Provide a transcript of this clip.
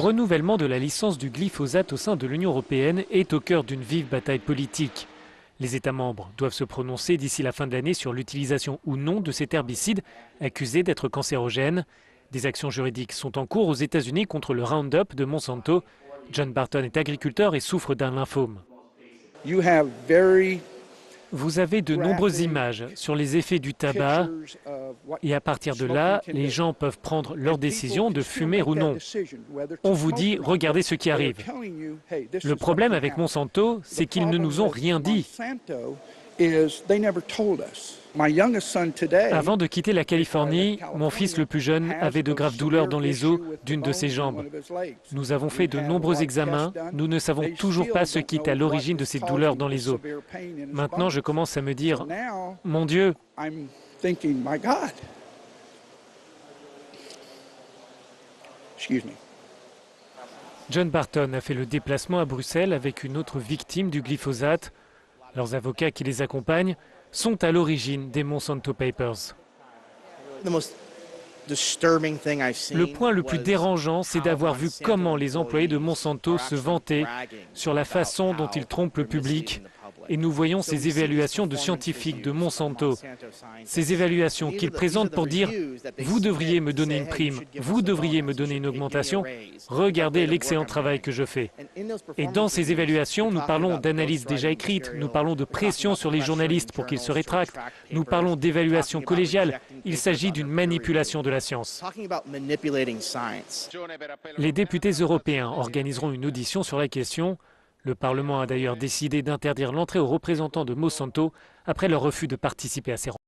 renouvellement de la licence du glyphosate au sein de l'Union européenne est au cœur d'une vive bataille politique. Les États membres doivent se prononcer d'ici la fin de l'année sur l'utilisation ou non de cet herbicide accusé d'être cancérogène. Des actions juridiques sont en cours aux États-Unis contre le Roundup de Monsanto. John Barton est agriculteur et souffre d'un lymphome. Vous avez de nombreuses images sur les effets du tabac et à partir de là, les gens peuvent prendre leur décision de fumer ou non. On vous dit, regardez ce qui arrive. Le problème avec Monsanto, c'est qu'ils ne nous ont rien dit. Avant de quitter la Californie, mon fils le plus jeune avait de graves douleurs dans les os d'une de ses jambes. Nous avons fait de nombreux examens, nous ne savons toujours pas ce qui est à l'origine de ces douleurs dans les os. Maintenant, je commence à me dire, mon Dieu, John Barton a fait le déplacement à Bruxelles avec une autre victime du glyphosate. Leurs avocats qui les accompagnent sont à l'origine des Monsanto Papers. Le point le plus dérangeant, c'est d'avoir vu comment les employés de Monsanto se vantaient sur la façon dont ils trompent le public. Et nous voyons ces évaluations de scientifiques de Monsanto, ces évaluations qu'ils présentent pour dire « vous devriez me donner une prime, vous devriez me donner une augmentation, regardez l'excellent travail que je fais ». Et dans ces évaluations, nous parlons d'analyses déjà écrites, nous parlons de pression sur les journalistes pour qu'ils se rétractent, nous parlons d'évaluation collégiale. Il s'agit d'une manipulation de la science. Les députés européens organiseront une audition sur la question. Le Parlement a d'ailleurs décidé d'interdire l'entrée aux représentants de Monsanto après leur refus de participer à ces rencontres.